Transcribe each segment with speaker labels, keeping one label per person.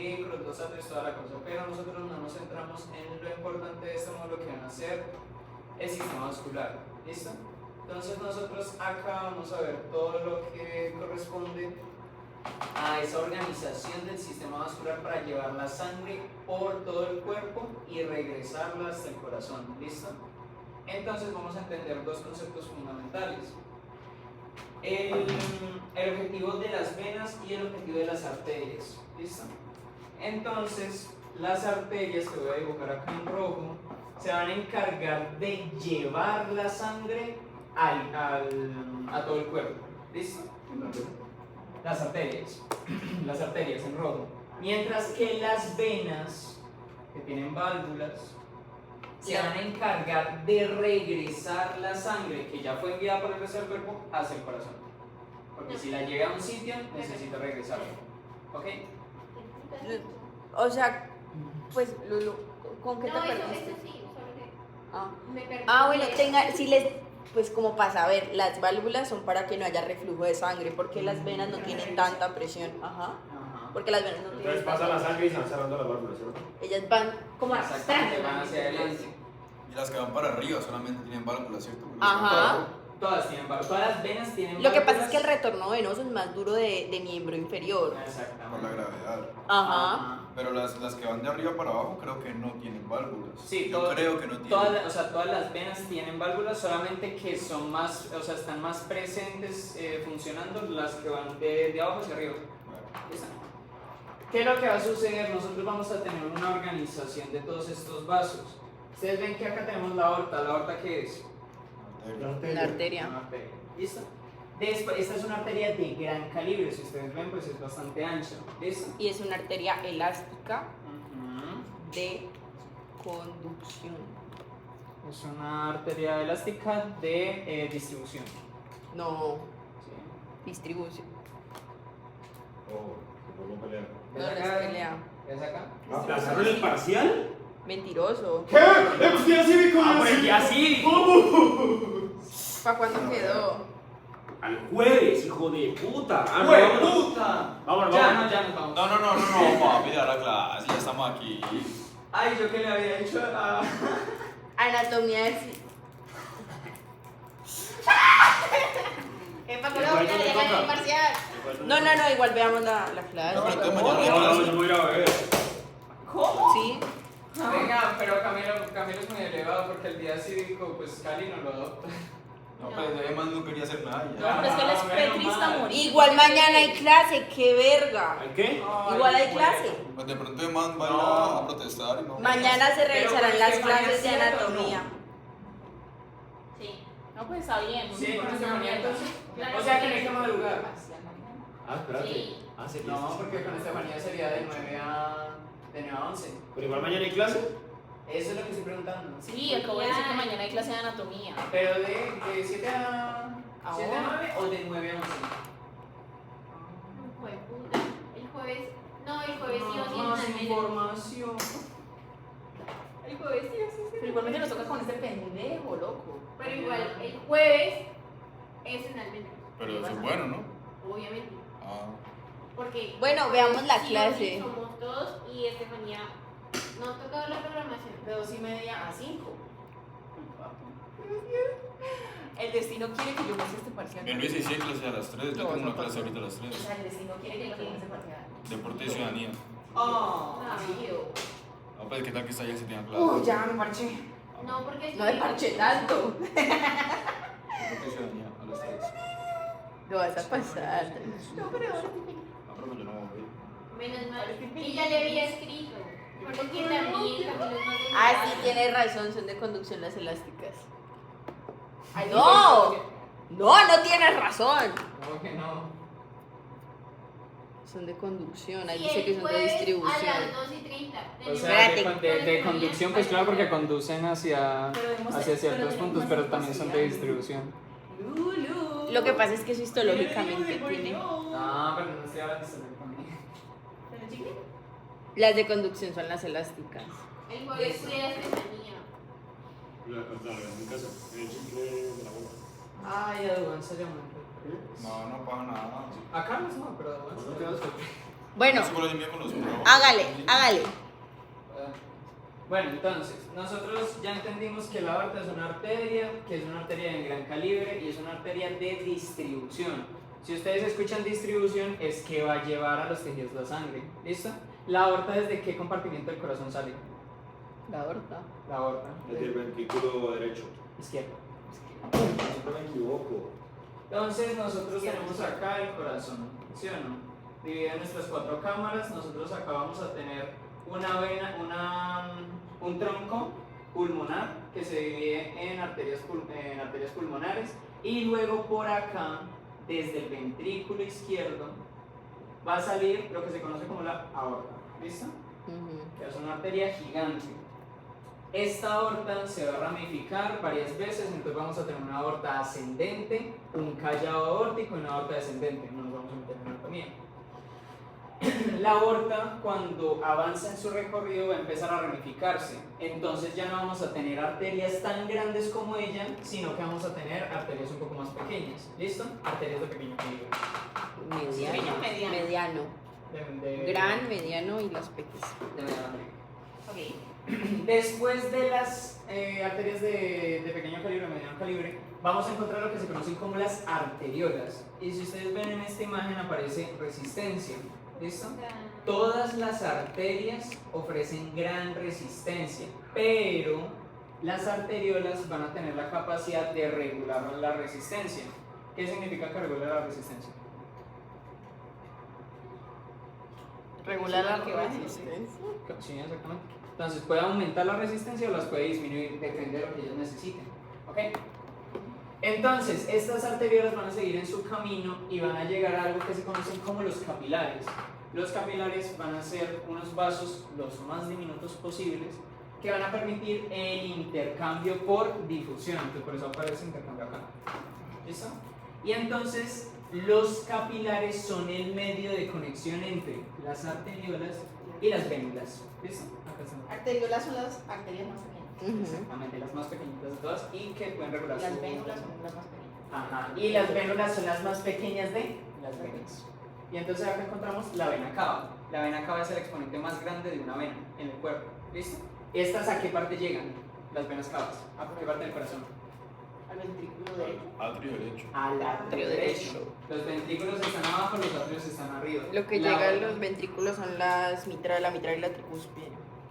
Speaker 1: folículos, los átomos, toda la cosa, pero nosotros no nos centramos en lo importante de este módulo que van a ser el sistema vascular, ¿listo? Entonces nosotros acá vamos a ver todo lo que corresponde a esa organización del sistema vascular para llevar la sangre por todo el cuerpo y regresarla hasta el corazón, ¿listo? Entonces vamos a entender dos conceptos fundamentales. El objetivo de las venas y el objetivo de las arterias, ¿listo? Entonces, las arterias, que voy a dibujar acá en rojo, se van a encargar de llevar la sangre a todo el cuerpo, ¿listo? Las arterias en rojo. Mientras que las venas, que tienen válvulas, se van a encargar de regresar la sangre que ya fue enviada por el resto del cuerpo hacia el corazón. Porque si la llega a un sitio, necesita regresarla. ¿Ok?
Speaker 2: O sea, pues, ¿con qué te
Speaker 3: No,
Speaker 2: perdiste?
Speaker 3: eso sí, solo que
Speaker 2: Ah.
Speaker 3: me perdí.
Speaker 2: Bueno, si les, pues como para saber, las válvulas son para que no haya reflujo de sangre, porque las venas no tienen tanta presión,
Speaker 1: Ajá.
Speaker 2: porque las venas no
Speaker 4: Entonces
Speaker 2: tienen
Speaker 4: pasa la
Speaker 2: tanta,
Speaker 4: sangre y se van cerrando las válvulas, ¿cierto?
Speaker 2: ellas van como
Speaker 1: Exactamente,
Speaker 2: atrás.
Speaker 1: van hacia adelante.
Speaker 5: Y las que van para arriba solamente tienen válvulas, ¿cierto?
Speaker 2: Ajá.
Speaker 1: Todas tienen válvulas, todas las venas tienen
Speaker 2: Lo que pasa
Speaker 1: válvulas.
Speaker 2: es que el retorno venoso es más duro de miembro inferior.
Speaker 1: Exactamente.
Speaker 5: Por la gravedad.
Speaker 2: Ajá.
Speaker 5: Pero las que van de arriba para abajo creo que no tienen válvulas.
Speaker 1: Sí,
Speaker 5: yo creo que no tienen.
Speaker 1: Todas las venas tienen válvulas, solamente que son más, o sea, están más presentes funcionando las que van de abajo hacia arriba. ¿Listo? ¿Qué es lo que va a suceder? Nosotros vamos a tener una organización de todos estos vasos. Ustedes ven que acá tenemos la aorta ¿qué es?
Speaker 2: La arteria.
Speaker 1: Una arteria. ¿Listo? Después, esta es una arteria de gran calibre, si ustedes ven, pues es bastante ancha. ¿Listo?
Speaker 2: Y es una arteria elástica
Speaker 1: Ujú.
Speaker 2: de conducción.
Speaker 1: Es una arteria elástica de distribución.
Speaker 2: No,
Speaker 1: ¿Sí?
Speaker 2: distribución.
Speaker 4: Oh, se volvió a pelear.
Speaker 2: No,
Speaker 1: ¿Ves
Speaker 2: no
Speaker 1: acá?
Speaker 2: es pelea.
Speaker 1: ¿Ves acá?
Speaker 4: ¿Aplazaron el parcial?
Speaker 2: Mentiroso.
Speaker 4: ¿Qué? ¿Estudia cívico?
Speaker 1: así!
Speaker 2: ¿Para cuándo quedó?
Speaker 4: Al jueves, hijo de puta. Ah, no,
Speaker 1: ¡Jue
Speaker 4: vámonos.
Speaker 1: puta!
Speaker 4: Vámonos,
Speaker 1: Ya,
Speaker 4: vámonos.
Speaker 1: no, ya nos vamos.
Speaker 5: No, papi, a la clase, ya estamos aquí.
Speaker 1: Ay, yo que le había dicho a...
Speaker 2: Anatomía del
Speaker 3: Epa,
Speaker 4: ¿Y
Speaker 3: Colombia,
Speaker 4: cuánto le
Speaker 3: ya gané
Speaker 4: toca?
Speaker 3: el parcial.
Speaker 2: No, igual veamos la clase.
Speaker 5: No, pero entonces mañana
Speaker 4: No,
Speaker 5: hay
Speaker 4: no,
Speaker 5: clase.
Speaker 4: yo voy a ir a ver.
Speaker 1: ¿Cómo?
Speaker 2: Sí.
Speaker 1: Venga, pero Camilo es muy elevado porque el día cívico, pues Cali no lo adopta.
Speaker 5: No, pues además no quería hacer nada. y
Speaker 6: No,
Speaker 5: ya.
Speaker 6: pero es que él es
Speaker 1: menos
Speaker 6: petrista
Speaker 1: mal.
Speaker 6: morir.
Speaker 2: Igual mañana hay clase, qué verga.
Speaker 4: ¿Al qué?
Speaker 2: Igual hay clase.
Speaker 5: Pues de pronto el man va a ir
Speaker 1: No.
Speaker 5: a protestar y no.
Speaker 2: Mañana se realizarán
Speaker 1: Pero,
Speaker 2: las
Speaker 1: ¿este
Speaker 2: clases de
Speaker 1: mañana sí o no?
Speaker 2: anatomía.
Speaker 3: Sí.
Speaker 6: No, pues está bien.
Speaker 1: Sí, con esta manía entonces.
Speaker 3: Claro,
Speaker 1: O sea que
Speaker 3: sí.
Speaker 1: no hay que madrugar.
Speaker 4: Ah, espérate.
Speaker 3: Sí.
Speaker 4: Ah, sí.
Speaker 1: No, porque con esta manía sería de 9 a 11.
Speaker 4: Pero igual mañana hay clase.
Speaker 1: Eso es lo que estoy preguntando.
Speaker 6: Sí, acabo de decir que mañana hay clase de anatomía.
Speaker 1: Pero de 7 a
Speaker 6: Ahora.
Speaker 1: 9 o de 9 a 11.
Speaker 3: Jue puta. El jueves. No, el jueves sí o sí.
Speaker 1: Más
Speaker 3: en el-
Speaker 1: información.
Speaker 3: El jueves sí o sí.
Speaker 6: Pero igualmente nos toca con este pendejo, loco.
Speaker 3: Pero igual, el jueves es en Almendra.
Speaker 5: Pero eso es bueno, ¿no?
Speaker 3: Obviamente.
Speaker 5: Ah.
Speaker 3: Porque.
Speaker 2: Bueno, veamos la
Speaker 3: sí o
Speaker 2: clase.
Speaker 3: sí somos todos y Estefanía. No ha tocado la programación.
Speaker 6: De 2:30 a 5. El destino quiere que yo pase este parcial.
Speaker 5: En Luis hice clase a las 3, yo
Speaker 6: No,
Speaker 5: tengo
Speaker 6: no
Speaker 5: una clase
Speaker 6: pasa.
Speaker 5: ahorita a las
Speaker 6: O
Speaker 5: 3.
Speaker 6: sea, el destino quiere que yo pase este parcial.
Speaker 5: Deporte y ciudadanía.
Speaker 1: Oh.
Speaker 5: Ah, pues qué tal que está ya si tenía clase.
Speaker 2: Ya me parché.
Speaker 3: No, porque.
Speaker 2: No me parché tanto.
Speaker 5: Deporte y ciudadanía a las 3.
Speaker 2: Lo vas a pasar.
Speaker 3: No, pero ahora
Speaker 5: Ah, pero yo no voy.
Speaker 3: menos mal. Y ya le había escrito. Porque también Camilo es más
Speaker 2: Ah, sí, tienes razón, son de conducción las elásticas. No, no tienes razón.
Speaker 1: ¿Cómo que no?
Speaker 2: Son de conducción, ahí
Speaker 3: Y
Speaker 2: dice
Speaker 3: el
Speaker 2: que son de
Speaker 3: jueves A
Speaker 2: distribución.
Speaker 3: las 2:30.
Speaker 1: O sea,
Speaker 2: Espérate.
Speaker 1: de conducción, pues claro, porque conducen hacia ciertos
Speaker 6: tenemos
Speaker 1: puntos, pero también son de
Speaker 6: capacidad.
Speaker 1: distribución.
Speaker 2: Lo que pasa es que eso histológicamente tiene.
Speaker 1: Ah, pero no estoy hablando de conmigo.
Speaker 3: ¿Pero chicle?
Speaker 2: Las de conducción son las elásticas.
Speaker 3: El jueves fui a Estefanía.
Speaker 4: En mi casa. El chicle de la boca.
Speaker 1: Ay, aduan se llama.
Speaker 5: No, no pasa nada.
Speaker 1: Acá mismo, pero aduan.
Speaker 4: ¿No te das cuenta?
Speaker 2: Bueno,
Speaker 5: No sigo la línea con los pros.
Speaker 2: hágale.
Speaker 1: Bueno, entonces, nosotros ya entendimos que la aorta es una arteria, que es una arteria de gran calibre y es una arteria de distribución. Si ustedes escuchan distribución, es que va a llevar a los tejidos la sangre. ¿Listo? ¿La aorta desde qué compartimiento del corazón sale?
Speaker 2: La aorta.
Speaker 1: La aorta.
Speaker 4: Desde el ventrículo derecho.
Speaker 1: Izquierda.
Speaker 4: Siempre me equivoco.
Speaker 1: Entonces, nosotros tenemos acá el corazón, ¿sí o no? Dividido en nuestras 4 cámaras, nosotros acá vamos a tener una vena, un tronco pulmonar que se divide en arterias pulmonares y luego por acá, desde el ventrículo izquierdo, va a salir lo que se conoce como la aorta, ¿listo? Que es una arteria gigante. Esta aorta se va a ramificar varias veces, entonces vamos a tener una aorta ascendente, un callado aórtico y una aorta descendente. No nos vamos a meter en anatomía. La aorta, cuando avanza en su recorrido, va a empezar a ramificarse. Entonces ya no vamos a tener arterias tan grandes como ella, sino que vamos a tener arterias un poco más pequeñas. ¿Listo? Arterias de pequeño calibre.
Speaker 2: Mediano. Gran, mediano y las pequeñas.
Speaker 1: De mediano.
Speaker 6: Ok.
Speaker 1: Después de las arterias de pequeño calibre, mediano calibre, vamos a encontrar lo que se conocen como las arteriolas. Y si ustedes ven en esta imagen aparece resistencia. ¿Listo? Todas las arterias ofrecen gran resistencia, pero las arteriolas van a tener la capacidad de regular la resistencia. ¿Qué significa que regula la resistencia?
Speaker 2: Regular la
Speaker 6: Que baje.
Speaker 2: resistencia.
Speaker 1: Sí, exactamente. Entonces puede aumentar la resistencia o las puede disminuir, depende de lo que ellos necesiten. ¿Ok? Entonces, estas arteriolas van a seguir en su camino y van a llegar a algo que se conocen como los capilares. Los capilares van a ser unos vasos los más diminutos posibles que van a permitir el intercambio por difusión, que por eso aparece intercambio acá. ¿Listo? Y entonces, los capilares son el medio de conexión entre las arteriolas y las vénulas. ¿Listo? Acá están.
Speaker 6: Arteriolas son las arterias más pequeñas.
Speaker 1: Exactamente, las más pequeñitas de todas y que pueden regular
Speaker 6: Las
Speaker 1: su-
Speaker 6: vénulas son las más pequeñas.
Speaker 1: Ajá, y las vénulas son las más pequeñas de las venas. Y entonces acá encontramos la vena cava. La vena cava es el exponente más grande de una vena en el cuerpo. ¿Listo? ¿Estas a qué parte llegan? Las venas cavas. ¿A qué parte del corazón?
Speaker 6: Al ventrículo derecho.
Speaker 5: Atrio derecho.
Speaker 1: Al atrio derecho. Los ventrículos están abajo, los atrios están arriba.
Speaker 2: Lo que
Speaker 1: La
Speaker 2: llega a
Speaker 1: otra-
Speaker 2: los ventrículos son las mitral, la mitral y la tricúspide.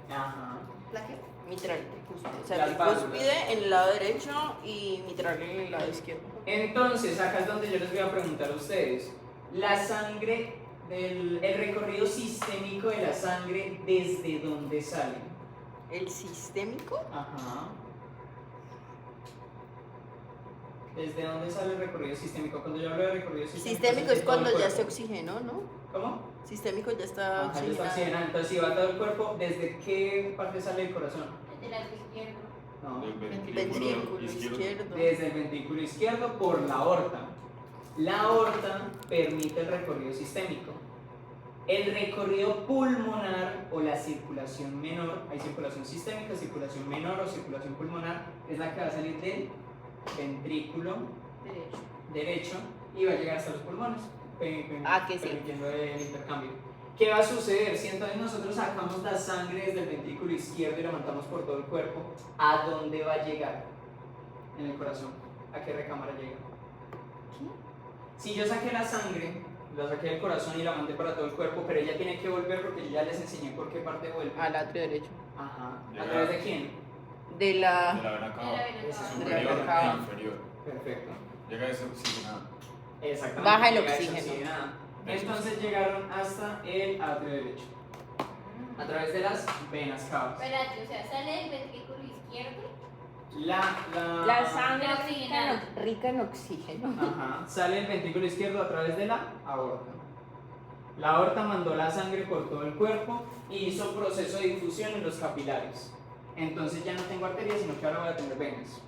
Speaker 1: Ajá.
Speaker 6: ¿La qué?
Speaker 2: Mitral y tricúspide. O sea,
Speaker 1: Las válvulas.
Speaker 2: tricúspide en el lado derecho y mitral en el lado izquierdo.
Speaker 1: Entonces, acá es donde yo les voy a preguntar a ustedes. La sangre, el recorrido sistémico de la sangre, ¿desde dónde sale?
Speaker 2: El sistémico.
Speaker 1: Ajá. ¿Desde dónde sale el recorrido sistémico? Cuando yo hablo de recorrido sistémico...
Speaker 2: Sistémico es
Speaker 1: todo el
Speaker 2: cuando ya
Speaker 1: cuerpo.
Speaker 2: se oxigenó, ¿no?
Speaker 1: ¿Cómo?
Speaker 2: Sistémico ya está
Speaker 1: Ajá, ya está
Speaker 2: oxigenado.
Speaker 1: oxigenado. Entonces, si va todo el cuerpo, ¿desde qué parte sale el corazón?
Speaker 3: Desde el lado izquierdo.
Speaker 1: No.
Speaker 5: Del
Speaker 2: Ventrículo
Speaker 5: ventrículo izquierdo.
Speaker 2: izquierdo.
Speaker 1: Desde el ventrículo izquierdo por la aorta. La aorta permite el recorrido sistémico. El recorrido pulmonar o la circulación menor, hay circulación sistémica, circulación menor o circulación pulmonar, es la que va a salir del ventrículo
Speaker 6: Derecho.
Speaker 1: derecho y va a llegar hasta los pulmones,
Speaker 2: Que sí.
Speaker 1: permitiendo el intercambio. ¿Qué va a suceder? Si entonces nosotros sacamos la sangre desde el ventrículo izquierdo y la mandamos por todo el cuerpo, ¿a dónde va a llegar? En el corazón. ¿A qué recámara llega? Si yo saqué la sangre, la saqué del corazón y la mandé para todo el cuerpo, pero ella tiene que volver porque yo ya les enseñé por qué parte vuelve.
Speaker 2: Al atrio derecho.
Speaker 1: Ajá. ¿A
Speaker 5: Llega.
Speaker 1: través de quién?
Speaker 2: De
Speaker 5: De
Speaker 2: la.
Speaker 5: la vena cava.
Speaker 3: De la vena cava.
Speaker 5: Superior
Speaker 2: De la cava.
Speaker 5: e inferior.
Speaker 1: Perfecto.
Speaker 5: Llega ese oxigenado.
Speaker 1: Exactamente.
Speaker 2: Baja el
Speaker 1: llega
Speaker 2: oxígeno.
Speaker 1: desoxigenada. Entonces llegaron hasta el atrio derecho. A través de las venas cavas.
Speaker 3: Espérate, o sea, sale del ventrículo izquierdo.
Speaker 2: La sangre
Speaker 3: La oxigenada.
Speaker 2: rica en oxígeno.
Speaker 1: Ajá. Sale el ventrículo izquierdo a través de la aorta. La aorta mandó la sangre por todo el cuerpo y hizo proceso de difusión en los capilares. Entonces ya no tengo arterias, sino que ahora voy a tener venas.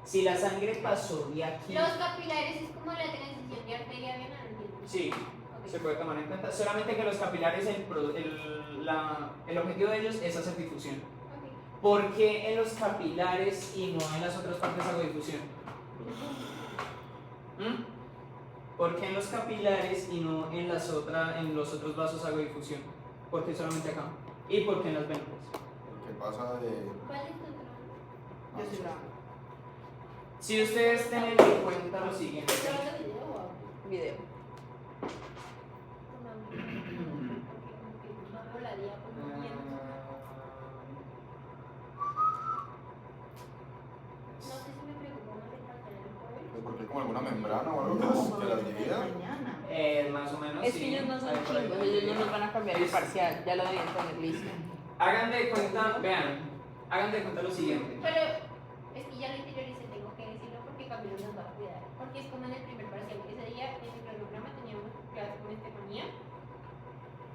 Speaker 1: Si la sangre pasó de aquí,
Speaker 3: Los capilares es como la transición de arteria a vena. ¿No entiendo?
Speaker 1: sí,
Speaker 3: Ok.
Speaker 1: se puede tomar en cuenta. Solamente que los capilares, el objetivo de ellos es hacer difusión.
Speaker 3: Ok.
Speaker 1: ¿Por qué en los capilares y no en las otras partes hago difusión? ¿Mm? ¿Por qué en los capilares y no en los otros vasos hago difusión? ¿Por qué solamente acá? ¿Y por qué en las venas?
Speaker 5: Porque pasa de.
Speaker 3: ¿Cuál es tu trabajo?
Speaker 6: Yo soy brava.
Speaker 1: Si ustedes tienen en cuenta lo siguiente.
Speaker 3: ¿Estás grabando video o audio?
Speaker 2: Video.
Speaker 3: Porque no veo la diapo muy bien. No sé si me preocupa más el pantalón joven.
Speaker 5: Pues porque hay como alguna membrana o algo que las divida.
Speaker 6: Mañana.
Speaker 1: Más o menos.
Speaker 2: Es
Speaker 1: sí.
Speaker 2: que ellos no son
Speaker 1: Ahí por ahí.
Speaker 2: chingos, ellos no nos van a cambiar el parcial, ya lo debían tener listo.
Speaker 1: Hagan de cuenta, vean, hagan de cuenta lo siguiente.
Speaker 3: Pero es que ya lo interioricé, tengo que decirlo porque Camilo nos va a cuidar. Porque es como en el primer parcial. Ese día en el cronograma teníamos clases con Estefanía,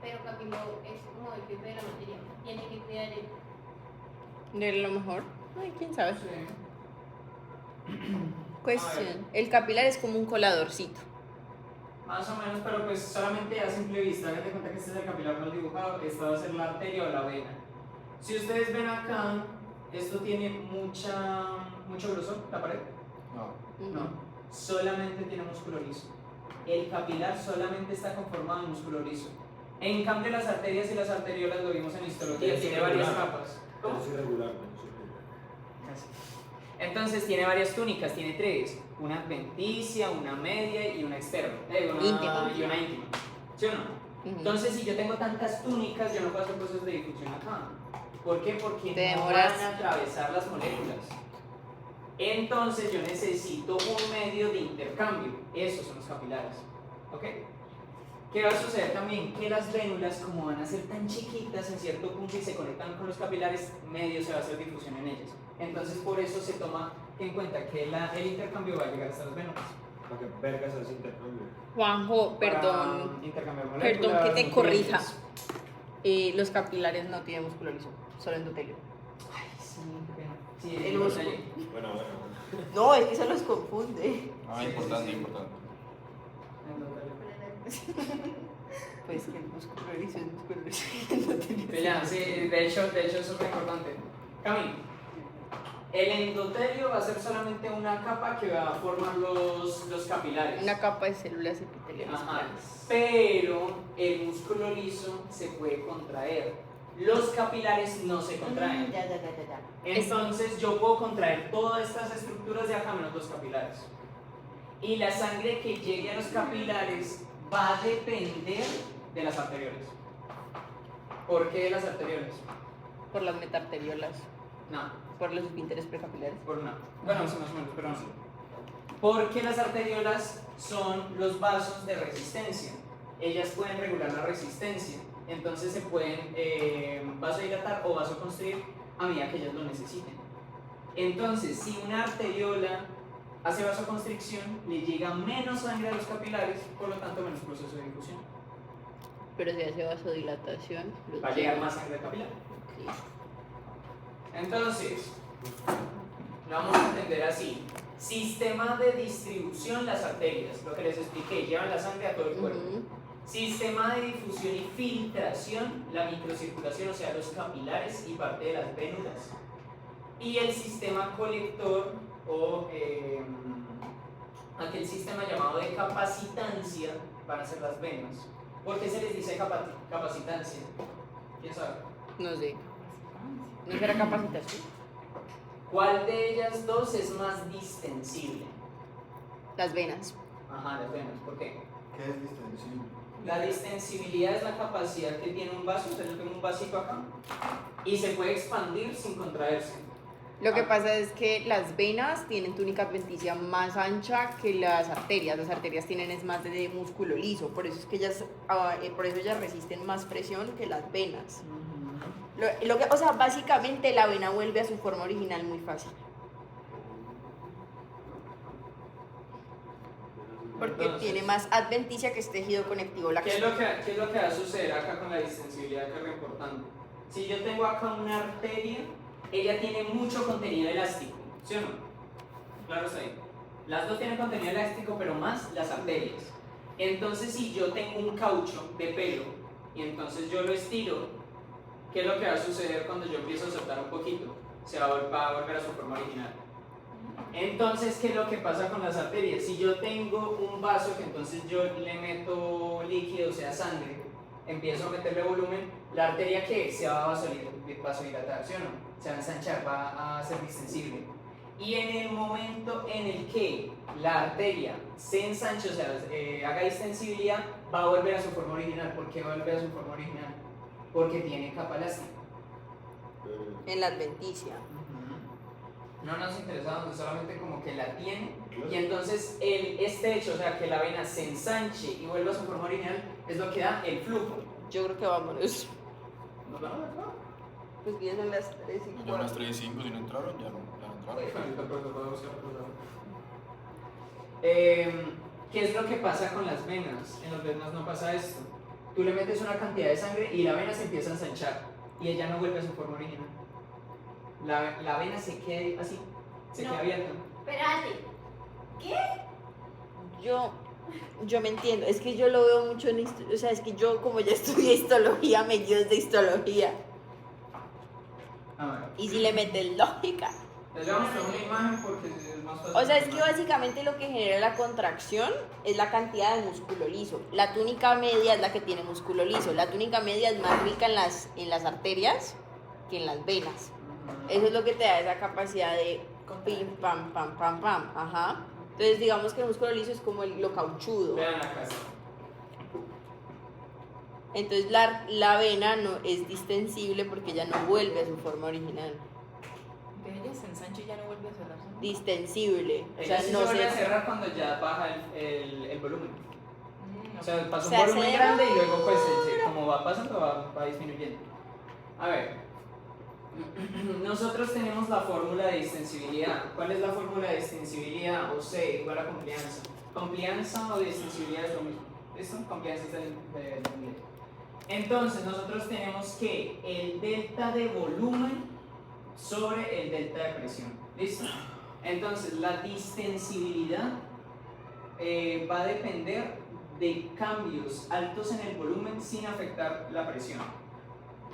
Speaker 3: pero Camilo es como el jefe de la materia. Tiene que cuidar él.
Speaker 2: De lo mejor, ay, quién sabe.
Speaker 1: Sí.
Speaker 2: Cuestión, el capilar es como un coladorcito.
Speaker 1: Más o menos, pero pues solamente a simple vista, hagan de cuenta que este es el capilar mal dibujado, esta va a ser la arteria o la vena. Si ustedes ven acá, esto tiene mucho grosor, la pared.
Speaker 5: No.
Speaker 1: No, solamente tiene músculo liso. El capilar solamente está conformado en músculo liso. En cambio, las arterias y las arteriolas lo vimos en histología, tiene varias capas. ¿Cómo?
Speaker 4: Es irregular, ¿no?
Speaker 1: Casi. Entonces tiene varias túnicas, tiene tres: una adventicia, una media y una externa.
Speaker 2: Íntima.
Speaker 1: Y una íntima. ¿Sí o no? Entonces, si yo tengo tantas túnicas, yo no puedo hacer procesos de difusión acá. ¿Por qué? Porque
Speaker 2: Te
Speaker 1: no
Speaker 2: demoras.
Speaker 1: van a atravesar las moléculas. Entonces, yo necesito un medio de intercambio. Esos son los capilares. ¿Ok? ¿Qué va a suceder también? Que las vénulas, como van a ser tan chiquitas en cierto punto y se conectan con los capilares, medio se va a hacer difusión en ellas. Entonces, por eso se toma en cuenta que el intercambio va a llegar hasta las vénulas.
Speaker 4: ¿Para qué vergas hace intercambio?
Speaker 2: Juanjo, perdón,
Speaker 1: Para intercambiar
Speaker 2: perdón que te
Speaker 1: moléculas,
Speaker 2: corrija.
Speaker 1: nutrientes.
Speaker 2: Los capilares no tienen músculo liso, solo endotelio.
Speaker 1: Ay, sí, qué pena. Sí,
Speaker 2: El
Speaker 1: el
Speaker 2: músculo.
Speaker 1: detalle.
Speaker 4: Bueno.
Speaker 2: No, es que se los confunde.
Speaker 5: Ah,
Speaker 1: Sí,
Speaker 5: importante,
Speaker 1: sí, sí.
Speaker 5: importante.
Speaker 2: Pues que el músculo liso es músculo liso. endotelio.
Speaker 1: Pero ya, sí, de hecho eso es súper importante. Camilo, el endotelio va a ser solamente una capa que va a formar los capilares.
Speaker 2: Una capa de células epiteliales
Speaker 1: Ajá.
Speaker 2: planas.
Speaker 1: Pero el músculo liso se puede contraer. Los capilares no se contraen.
Speaker 6: Ya.
Speaker 1: Entonces yo puedo contraer todas estas estructuras de acá menos los capilares. Y la sangre que llegue a los capilares va a depender de las arterioles. ¿Por qué de las arterioles?
Speaker 2: Por las metaarteriolas,
Speaker 1: No,
Speaker 2: por los esfínteres precapilares.
Speaker 1: por una. Bueno, sí, más o menos, pero no. Porque las arteriolas son los vasos de resistencia. Ellas pueden regular la resistencia. Entonces se pueden vasodilatar o vasoconstrictir a medida que ellas lo necesiten. Entonces, si una arteriola hace vasoconstricción, le llega menos sangre a los capilares, por lo tanto menos proceso de difusión.
Speaker 2: Pero si hace vasodilatación, los
Speaker 1: Va a llegar más sangre al capilar.
Speaker 2: Ok.
Speaker 1: Entonces, lo vamos a entender así. Sistema de distribución, las arterias, lo que les expliqué, llevan la sangre a todo el cuerpo.
Speaker 2: Ujú.
Speaker 1: Sistema de difusión y filtración, la microcirculación, o sea, los capilares y parte de las vénulas. Y el sistema colector o aquel sistema llamado de capacitancia van a ser las venas. ¿Por qué se les dice capacitancia? ¿Quién sabe?
Speaker 2: No sé. ¿No será capacitación?
Speaker 1: ¿Cuál de ellas dos es más distensible?
Speaker 2: Las venas.
Speaker 1: Ajá, las venas. ¿Por qué?
Speaker 5: ¿Qué es distensible?
Speaker 1: La distensibilidad es la capacidad que tiene un vaso, yo tengo un vasito acá, y se puede expandir sin contraerse.
Speaker 2: Lo que pasa es que las venas tienen túnica adventicia más ancha que las arterias. Las arterias tienen es más de músculo liso, por eso es que ellas, por eso ellas resisten más presión que las venas. O sea, básicamente la vena vuelve a su forma original muy fácil. Porque
Speaker 1: Entonces,
Speaker 2: tiene más adventicia que es tejido conectivo
Speaker 1: ¿Qué es,
Speaker 2: lácteo.
Speaker 1: qué es lo que va a suceder acá con la distensibilidad, que es re importante? Si yo tengo acá una arteria, ella tiene mucho contenido elástico, ¿sí o no? Claro, está ahí. Las dos tienen contenido elástico, pero más las arterias. Entonces, si yo tengo un caucho de pelo y entonces yo lo estiro, ¿qué es lo que va a suceder cuando yo empiezo a soltar un poquito? Se va a volver a su forma original. Entonces, ¿qué es lo que pasa con las arterias? Si yo tengo un vaso que entonces yo le meto líquido, o sea, sangre, empiezo a meterle volumen, la arteria que se va a vasodilatar, ¿sí o no? Se va a ensanchar, va a ser distensible. Y en el momento en el que la arteria se ensanche, o sea, haga distensibilidad, va a volver a su forma original. ¿Por qué va a volver a su forma original? Porque tiene capa elástica.
Speaker 2: En la adventicia.
Speaker 1: No nos interesa donde solamente como que la tiene y entonces este hecho, o sea, que la vena se ensanche y vuelva a su forma original es lo que da el flujo.
Speaker 2: Yo creo que vámonos.
Speaker 1: ¿Nos vamos de acuerdo?
Speaker 2: Pues ya son las 3 y
Speaker 5: Ya las
Speaker 2: 4.
Speaker 5: 3 y 5, si no entraron, ya no entraron.
Speaker 1: ¿Qué es lo que pasa con las venas? En las venas no pasa esto. Tú le metes una cantidad de sangre y la vena se empieza a ensanchar y ella no vuelve a su forma original. La vena se queda así, se
Speaker 3: No.
Speaker 1: queda abierta.
Speaker 3: Espérate. ¿Qué?
Speaker 2: Yo me entiendo, es que yo lo veo mucho en o sea, es que yo como ya estudié histología, me guío de histología.
Speaker 1: A ver.
Speaker 2: Y si le metes lógica.
Speaker 1: Les voy a mostrar una imagen porque es más fácil.
Speaker 2: O sea, es que básicamente lo que genera la contracción es la cantidad de músculo liso. La túnica media es la que tiene músculo liso. La túnica media es más rica en las arterias que en las venas. Eso es lo que te da esa capacidad de pim, pam, pam, pam, pam. Ajá. Entonces, digamos que el músculo liso es como lo cauchudo.
Speaker 1: Vean acá.
Speaker 2: Entonces, la vena no es distensible porque ya no vuelve a su forma original.
Speaker 6: Entonces ella se ensancha y ya no vuelve a cerrarse.
Speaker 2: Distensible. O sea,
Speaker 1: Ella sí
Speaker 2: no
Speaker 1: se vuelve a
Speaker 2: se.
Speaker 1: cerrar cuando ya baja el volumen. O sea, pasa un
Speaker 2: Se
Speaker 1: volumen
Speaker 2: hace
Speaker 1: grande y luego pues como va pasando va disminuyendo. A ver, nosotros tenemos la fórmula de distensibilidad. ¿Cuál es la fórmula de distensibilidad? O C igual a complianza. Complianza o distensibilidad es lo mismo. ¿Listo? Complianza es del inglés. Entonces nosotros tenemos que el delta de volumen sobre el delta de presión. ¿Listo? Entonces la distensibilidad va a depender de cambios altos en el volumen sin afectar la presión.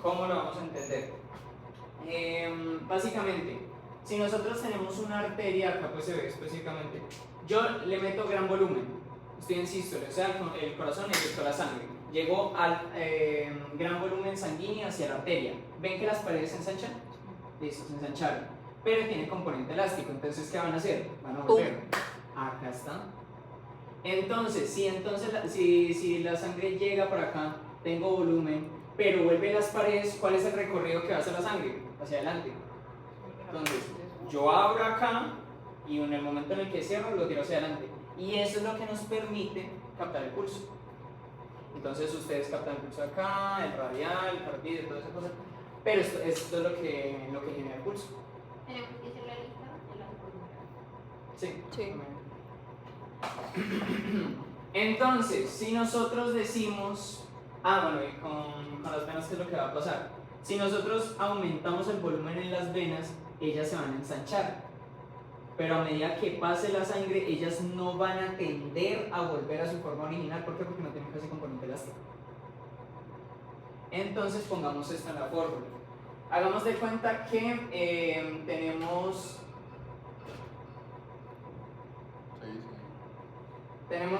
Speaker 1: ¿Cómo lo vamos a entender? Básicamente, si nosotros tenemos una arteria, acá pues se ve específicamente, yo le meto gran volumen, estoy en sístole, o sea, el corazón inyectó la sangre, llegó al gran volumen sanguíneo hacia la arteria. ¿Ven que las paredes se ensanchan? Listo, se ensancharon, pero tiene componente elástico, entonces ¿qué van a hacer? Van a volver. Acá está. Entonces, si la sangre llega por acá, tengo volumen, pero vuelve las paredes, ¿cuál es el recorrido que va a hacer la sangre? Hacia adelante. Entonces, yo abro acá y en el momento en el que cierro lo tiro hacia adelante. Y eso es lo que nos permite captar el pulso. Entonces ustedes captan el pulso acá, el radial, el cardíaco, toda esa cosa. Pero esto es lo que genera el pulso.
Speaker 3: Tenemos que hacer la lista de las fórmulas.
Speaker 1: Sí.
Speaker 2: Sí.
Speaker 1: Entonces, si nosotros decimos, bueno, y con las venas, ¿qué es lo que va a pasar? Si nosotros aumentamos el volumen en las venas, ellas se van a ensanchar. Pero a medida que pase la sangre, ellas no van a tender a volver a su forma original. ¿Por qué? Porque no tienen casi componente elástico. Entonces, pongamos esto en la fórmula. Hagamos de cuenta que tenemos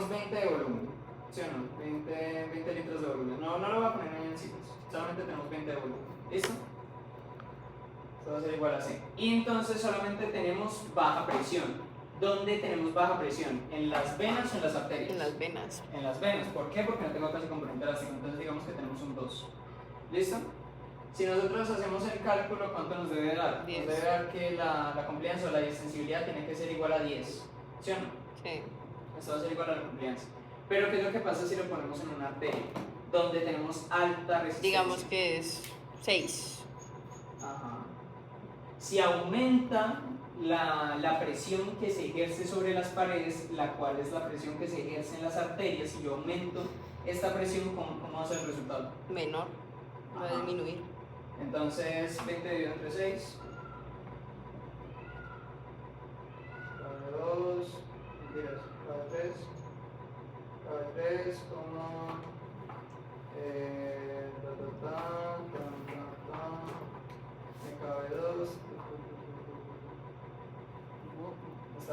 Speaker 1: 20 de volumen, ¿sí o no? 20 litros de volumen. No lo voy a poner en ciclos, solamente tenemos 20 de volumen. ¿Listo? Esto va a ser igual a C. Y entonces solamente tenemos baja presión. ¿Dónde tenemos baja presión? ¿En las venas o en las arterias?
Speaker 2: En las venas.
Speaker 1: En las venas. ¿Por qué? Porque no tengo casi componente elástico. Entonces digamos que tenemos un 2. ¿Listo? Si nosotros hacemos el cálculo, ¿cuánto nos debe dar?
Speaker 2: 10.
Speaker 1: Nos debe dar que la compliance o la distensibilidad tiene que ser igual a 10. ¿Sí o no?
Speaker 2: Sí.
Speaker 1: Esto va a ser igual a la compliance. Pero ¿qué es lo que pasa si lo ponemos en una arteria? Donde tenemos alta resistencia.
Speaker 2: Digamos que es 6.
Speaker 1: Ajá. Si aumenta la presión que se ejerce sobre las paredes, la cual es la presión que se ejerce en las arterias, si yo aumento esta presión, ¿cómo va a ser el resultado?
Speaker 2: Menor. Va a
Speaker 1: Ajá.
Speaker 2: disminuir.
Speaker 1: Entonces, 20 dividido entre 6. 2, 10, 3, como me cabe 2.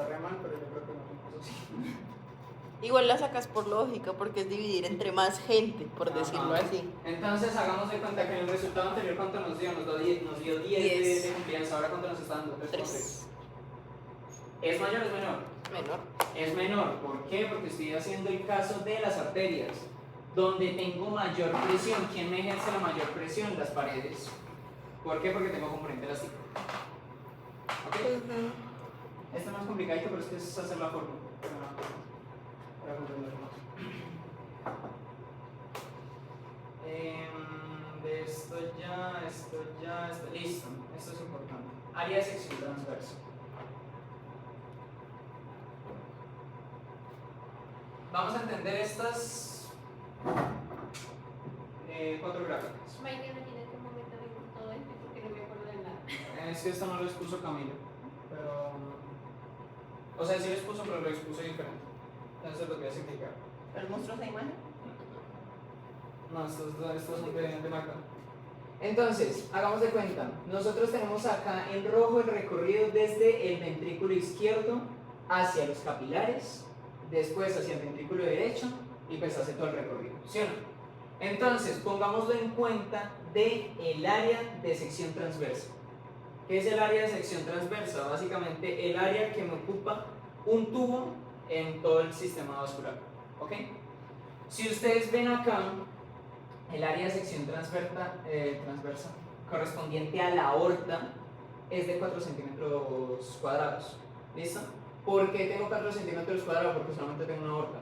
Speaker 1: está re mal, pero yo creo que no es así.
Speaker 2: Igual la sacas por lógica, porque es dividir entre más gente, por
Speaker 1: Ajá.
Speaker 2: decirlo así.
Speaker 1: Entonces hagamos de cuenta que en el resultado anterior, ¿cuánto nos dio? Nos dio 10 de confianza. Ahora, ¿cuánto nos está dando? 3,3.
Speaker 2: 3.
Speaker 1: ¿Es mayor o es menor?
Speaker 2: Menor.
Speaker 1: Es menor. ¿Por qué? Porque estoy haciendo el caso de las arterias, donde tengo mayor presión. ¿Quién me ejerce la mayor presión? Las paredes. ¿Por qué? Porque tengo componente elástico. ¿Ok? Esto es más complicadito, pero es que es hacer la fórmula. Para comprenderlo más. De esto ya, listo. Esto es importante. Área de sección transversa. Vamos a entender estas 4 gráficas.
Speaker 3: Michael, no tiene un momento vimos todo esto porque no me acuerdo de nada.
Speaker 1: Es que esto no lo expuso Camilo, pero... O sea, sí lo expuso, pero lo expuso diferente. Entonces lo voy a explicar.
Speaker 6: ¿Los monstruos de imagen?
Speaker 1: No, estos son de Magda. Entonces, hagamos de cuenta. Nosotros tenemos acá en rojo el recorrido desde el ventrículo izquierdo hacia los capilares, después hacia el ventrículo derecho y pues hace todo el recorrido, ¿sí o no? Entonces, pongámoslo en cuenta del área de sección transversa. ¿Qué es el área de sección transversa? Básicamente el área que me ocupa un tubo en todo el sistema vascular, ¿ok? Si ustedes ven acá, el área de sección transversa correspondiente a la aorta es de 4 centímetros cuadrados. ¿Listo? ¿Por qué tengo 4 centímetros cuadrados? Porque solamente tengo una aorta.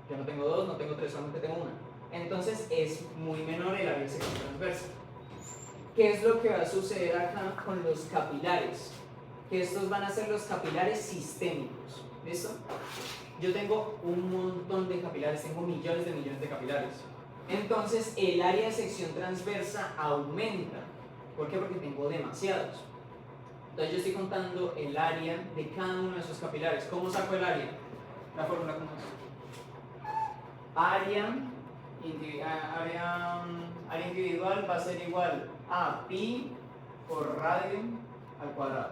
Speaker 1: Yo no tengo 2, no tengo 3, solamente tengo una. Entonces es muy menor el área de sección transversa. ¿Qué es lo que va a suceder acá con los capilares? Que estos van a ser los capilares sistémicos. ¿Listo? Yo tengo un montón de capilares, tengo millones de capilares. Entonces el área de sección transversa aumenta. ¿Por qué? Porque tengo demasiados. Entonces yo estoy contando el área de cada uno de esos capilares. ¿Cómo saco el área? La fórmula, ¿cómo es? Área individual va a ser igual a pi por radio al cuadrado.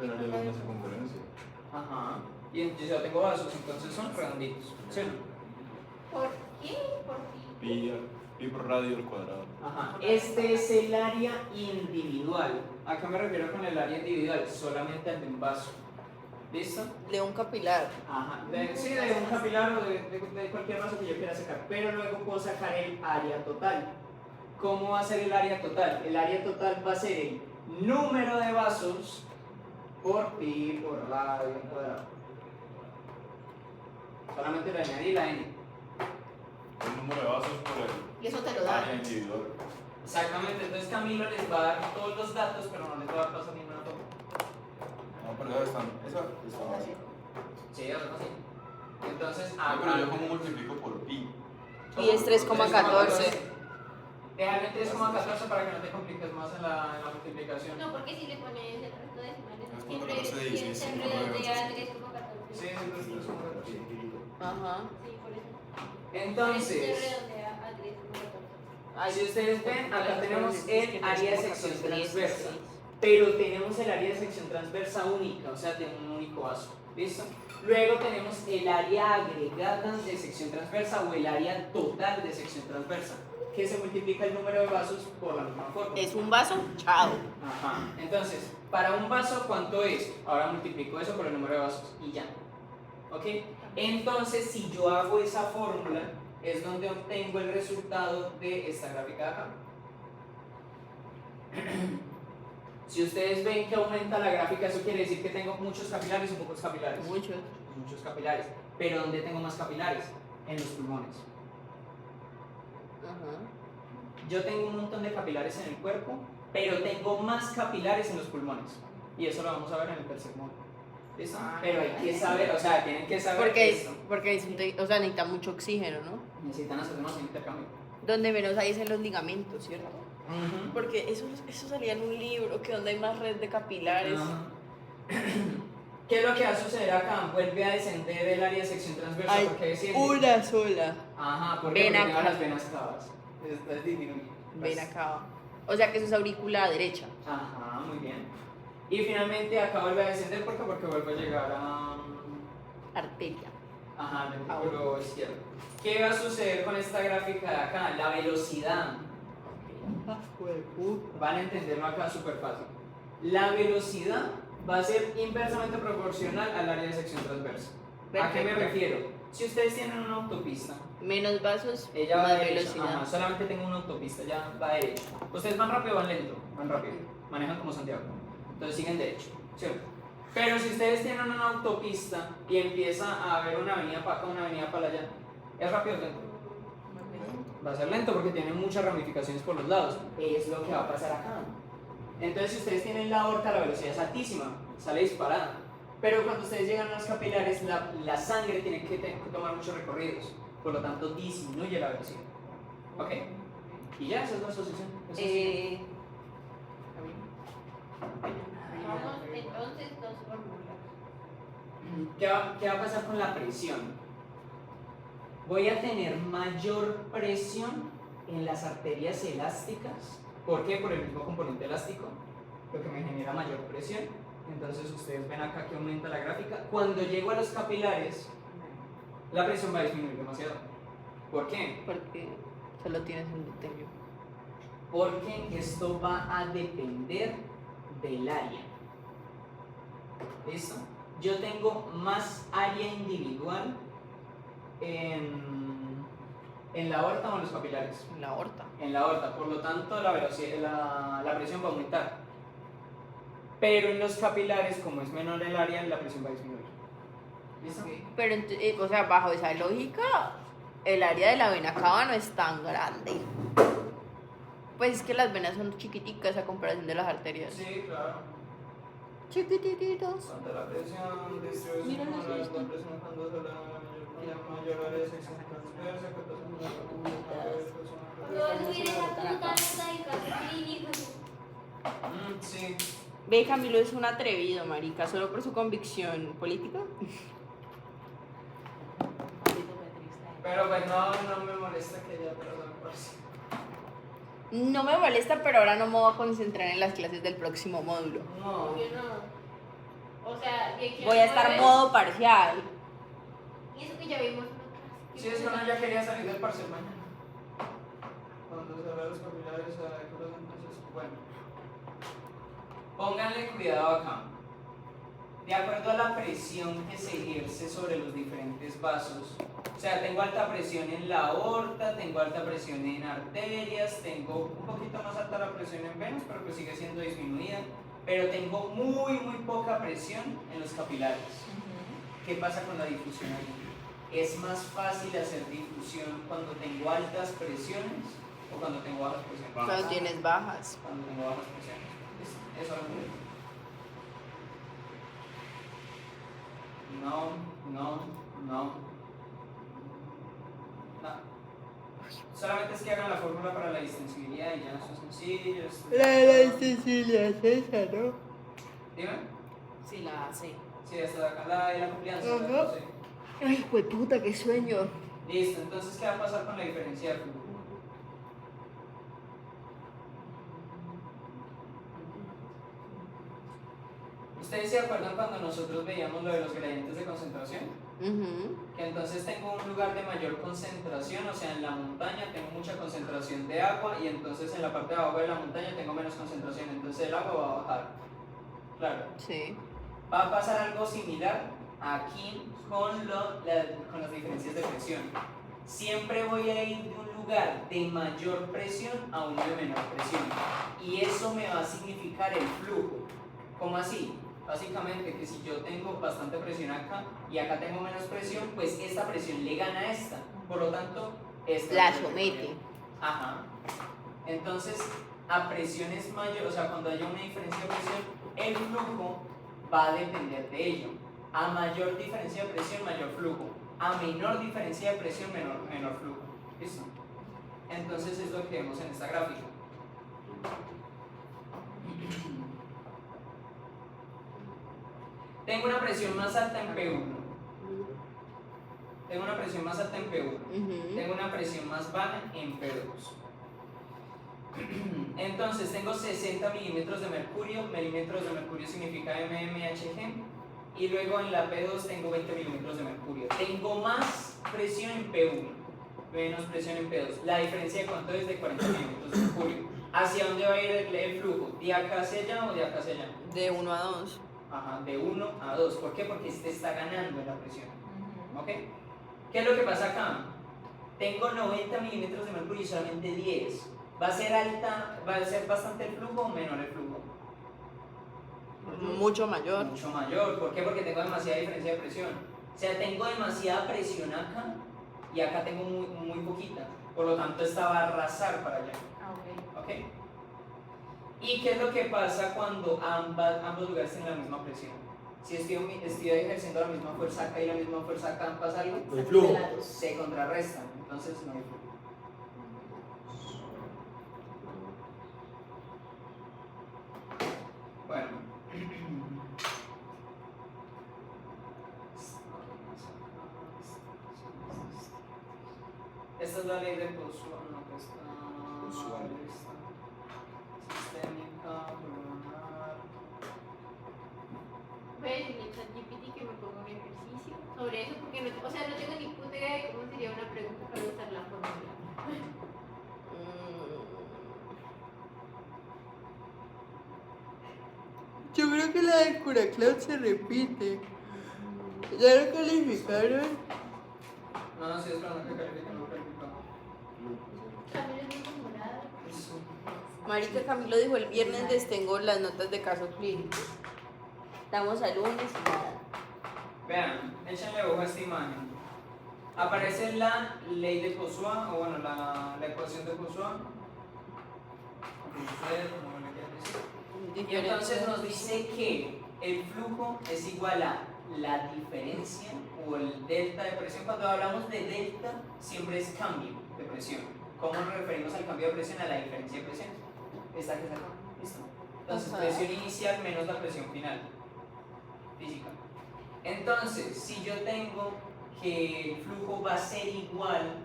Speaker 5: El área de una circunferencia.
Speaker 1: Ajá. Y entonces yo tengo vasos, entonces son redonditos. ¿Sí o no?
Speaker 3: ¿Por qué? ¿Por qué?
Speaker 5: Pi por radio al cuadrado.
Speaker 1: Ajá. Este es el área individual. ¿A qué me refiero con el área individual? Solamente al de un vaso. ¿Listo?
Speaker 2: De un capilar.
Speaker 1: Ajá. Sí, de un capilar o de cualquier vaso que yo quiera sacar. Pero luego puedo sacar el área total. ¿Cómo va a ser el área total? El área total va a ser el número de vasos por pi por radio al cuadrado. Solamente le añadí la n.
Speaker 5: El número de vasos por
Speaker 6: Y eso te
Speaker 5: el
Speaker 6: lo da.
Speaker 5: área individual.
Speaker 1: Exactamente. Entonces Camilo les va a dar todos los datos, pero no les va a dar paso a ninguna foto.
Speaker 5: No, pero esa está fácil.
Speaker 1: Sí, algo así. Entonces,
Speaker 5: No, pero yo como multiplico por pi.
Speaker 2: Y es 3,14.
Speaker 1: Déjale 3,14 para que no te compliques más en la multiplicación.
Speaker 3: No, porque si le pones el resto de decimales,
Speaker 5: Es
Speaker 3: siempre
Speaker 5: 14, 16,
Speaker 3: se
Speaker 5: 9,
Speaker 3: redondea
Speaker 5: 8.
Speaker 3: a 3,14.
Speaker 1: Sí, entonces 3,14.
Speaker 2: Ajá.
Speaker 3: Sí, por eso.
Speaker 1: Entonces,
Speaker 3: Se redondea a 3,14.
Speaker 1: si ustedes ven, acá tenemos el área de sección transversa. Pero tenemos el área de sección transversa única, o sea, tenemos un único vaso. ¿Listo? Luego tenemos el área agregada de sección transversa o el área total de sección transversa, que se multiplica el número de vasos por la misma forma.
Speaker 2: Es un vaso, chao.
Speaker 1: Ajá. Entonces, para un vaso, ¿cuánto es? Ahora multiplico eso por el número de vasos y ya. ¿Ok? Entonces, si yo hago esa fórmula, es donde obtengo el resultado de esta gráfica de acá. Si ustedes ven que aumenta la gráfica, eso quiere decir que tengo muchos capilares o pocos capilares.
Speaker 2: Muchos.
Speaker 1: Muchos capilares. Pero ¿dónde tengo más capilares? En los pulmones.
Speaker 2: Ajá.
Speaker 1: Yo tengo un montón de capilares en el cuerpo, pero tengo más capilares en los pulmones. Y eso lo vamos a ver en el tercer módulo. ¿Listo? Pero hay que saber, o sea, tienen que saber
Speaker 2: Porque o sea, necesita mucho oxígeno, ¿no?
Speaker 1: necesitan hacer más intercambio.
Speaker 2: Donde menos hay es en los ligamentos, ¿cierto?
Speaker 1: Ujú.
Speaker 2: Porque eso salía en un libro, que donde hay más red de capilares.
Speaker 1: Ajá. ¿Qué es lo que va a suceder acá? Vuelve a descender el área de sección transversa.
Speaker 2: Hay
Speaker 1: porque desciende.
Speaker 2: una sola.
Speaker 1: Ajá,
Speaker 2: Ven
Speaker 1: porque tengo
Speaker 2: acá.
Speaker 1: las venas cavas. Entonces disminuye.
Speaker 2: Ven acá. O sea que eso es aurícula derecha.
Speaker 1: Ajá, muy bien. Y finalmente acá vuelve a descender porque vuelve a llegar a...
Speaker 2: Arteria.
Speaker 1: Ajá, al ventrículo izquierdo. ¿Qué va a suceder con esta gráfica de acá? La velocidad. Van a entenderlo acá súper fácil. La velocidad va a ser inversamente proporcional al área de sección transversa. ¿A qué me
Speaker 2: Perfecto.
Speaker 1: refiero? Si ustedes tienen una autopista,
Speaker 2: Menos vasos,
Speaker 1: ella va
Speaker 2: más
Speaker 1: derecha.
Speaker 2: velocidad.
Speaker 1: Ajá, solamente tengo una autopista, ya va derecha. ¿Ustedes van rápido o van lento? Van rápido. Manejan como Santiago. Entonces siguen derecho, ¿cierto? Pero si ustedes tienen una autopista y empieza a haber una avenida para acá, una avenida para allá, ¿es rápido o lento? Va a ser lento porque tiene muchas ramificaciones por los lados. Es lo que va a pasar acá. Entonces, si ustedes tienen la aorta, la velocidad es altísima, sale disparada. Pero cuando ustedes llegan a los capilares, la sangre tiene que tomar muchos recorridos. Por lo tanto, disminuye la velocidad. ¿Ok? Y ya, esa es la asociación.
Speaker 3: Vamos entonces dos fórmulas.
Speaker 1: ¿Qué va a pasar con la presión? Voy a tener mayor presión en las arterias elásticas. ¿Por qué? Por el mismo componente elástico, lo que me genera mayor presión. Entonces ustedes ven acá que aumenta la gráfica. Cuando llego a los capilares, la presión va a disminuir demasiado. ¿Por qué?
Speaker 2: Porque solo tienes un detenio.
Speaker 1: Porque esto va a depender del área. ¿Listo? Yo tengo más área individual en la aorta o en los capilares.
Speaker 2: En la aorta.
Speaker 1: En la aorta, por lo tanto la velocidad, la presión va a aumentar. Pero en los capilares, como es menor el área, la presión va a disminuir. ¿Listo?
Speaker 2: Pero, o sea, bajo esa lógica, el área de la vena cava no es tan grande. Pues es que las venas son chiquiticas a comparación de las arterias.
Speaker 1: Sí, claro.
Speaker 2: Chiquititos.
Speaker 1: Cuando la presión distribuye
Speaker 2: Mira los
Speaker 1: la
Speaker 2: estos.
Speaker 1: presión cuando se la mayor área de sección transversa,
Speaker 3: No olvides esa puta nota de caso clínico.
Speaker 1: Sí.
Speaker 2: Ve, Camilo es un atrevido, marica, solo por su convicción política.
Speaker 1: Pero pues no me molesta que ella pero me parece.
Speaker 2: No me molesta, pero ahora no me voy a concentrar en las clases del próximo módulo.
Speaker 1: No.
Speaker 3: Obvio no. O sea,
Speaker 2: Voy a estar modo parcial.
Speaker 3: Y eso que ya vimos.
Speaker 1: Sí, es que no, ya quería salir del parcial mañana. Cuando se habla de los capilares, entonces, bueno. Pónganle cuidado acá. De acuerdo a la presión que se ejerce sobre los diferentes vasos, o sea, tengo alta presión en la aorta, tengo alta presión en arterias, tengo un poquito más alta la presión en venas, pero pues sigue siendo disminuida, pero tengo muy poca presión en los capilares. ¿Qué pasa con la difusión ahí? ¿Es más fácil hacer difusión cuando tengo altas presiones o cuando tengo bajas presiones?
Speaker 2: Cuando tienes bajas.
Speaker 1: Cuando tengo bajas presiones. Eso lo entiendo. No. Solamente es que hagan la fórmula para la distensibilidad y ya eso es sencillo.
Speaker 2: La Cecilia es esa, ¿no?
Speaker 1: Dime.
Speaker 6: Sí, la hace.
Speaker 1: Sí, hasta de acá la de la confianza.
Speaker 2: Ajá.
Speaker 1: la puse.
Speaker 2: Ay, pues puta, qué sueño.
Speaker 1: Listo, entonces ¿qué va a pasar con la diferencia de flujo? ¿Ustedes se acuerdan cuando nosotros veíamos lo de los gradientes de concentración? Que entonces tengo un lugar de mayor concentración, o sea, en la montaña tengo mucha concentración de agua y entonces en la parte de abajo de la montaña tengo menos concentración, entonces el agua va a bajar. Claro.
Speaker 2: Sí.
Speaker 1: Va a pasar algo similar aquí con las diferencias de presión. Siempre voy a ir de un lugar de mayor presión a uno de menor presión. Y eso me va a significar el flujo. ¿Cómo así? Básicamente que si yo tengo bastante presión acá y acá tengo menos presión, pues esta presión le gana a esta. Por lo tanto, esta
Speaker 2: La
Speaker 1: es la
Speaker 2: somete.
Speaker 1: presión. Ajá. Entonces, a presiones mayores, o sea, cuando haya una diferencia de presión, el flujo va a depender de ello. A mayor diferencia de presión, mayor flujo. A menor diferencia de presión, menor flujo. ¿Listo? Entonces es lo que vemos en esta gráfica. Tengo una presión más alta en P1. Tengo una presión más alta en P1. Tengo una presión más baja en P2. Entonces tengo 60 milímetros de mercurio significa mmHg, y luego en la P2 tengo 20 milímetros de mercurio. Tengo más presión en P1, menos presión en P2. La diferencia de cuánto es de 40 milímetros de mercurio. ¿Hacia dónde va a ir el flujo? ¿De acá hacia allá o de acá hacia allá?
Speaker 2: De 1 a 2.
Speaker 1: Ajá, de 1 a 2. ¿Por qué? Porque este está ganando en la presión.
Speaker 6: Ujú.
Speaker 1: ¿Ok? ¿Qué es lo que pasa acá? Tengo 90 milímetros de mercurio y solamente 10. ¿Va a ser alta, va a ser bastante el flujo o menor el flujo?
Speaker 2: Mucho mayor.
Speaker 1: Mucho mayor. ¿Por qué? Porque tengo demasiada diferencia de presión. O sea, tengo demasiada presión acá y acá tengo muy poquita. Por lo tanto, esta va a arrasar para allá.
Speaker 3: Ah, ok.
Speaker 1: ¿Ok? ¿Y qué es lo que pasa cuando ambos lugares tienen la misma presión? Si estoy ejerciendo la misma fuerza acá y la misma fuerza acá, ¿pasa algo?
Speaker 4: No hay flujo.
Speaker 1: Se contrarrestan, entonces no hay flujo. Bueno. Esta es la ley de Poisson, no, que está
Speaker 5: Poisson.
Speaker 1: sistémica, pulmonar.
Speaker 3: Voy a decirle a ChatGPT que me ponga un ejercicio sobre eso porque no, o sea, no tengo ni puta idea de cómo sería una pregunta para usar la fórmula.
Speaker 2: Yo creo que la de Curacloud se repite. Ya lo calificaron.
Speaker 1: No, si es para no que califican, no califican.
Speaker 3: También es muy morado.
Speaker 1: Eso.
Speaker 2: Marica Camilo dijo el viernes les tengo las notas de caso clínico. Estamos al lunes y nada.
Speaker 1: Vean, échenle ojo a esta imagen. Aparece la ley de Poisson, o bueno, la ecuación de Poisson. Y entonces nos dice que el flujo es igual a la diferencia o el delta de presión. Cuando hablamos de delta, siempre es cambio de presión. ¿Cómo nos referimos al cambio de presión? A la diferencia de presión. Esta que está acá. ¿Listo? Entonces,
Speaker 2: Ajá.
Speaker 1: presión inicial menos la presión final. Física. Entonces, si yo tengo que el flujo va a ser igual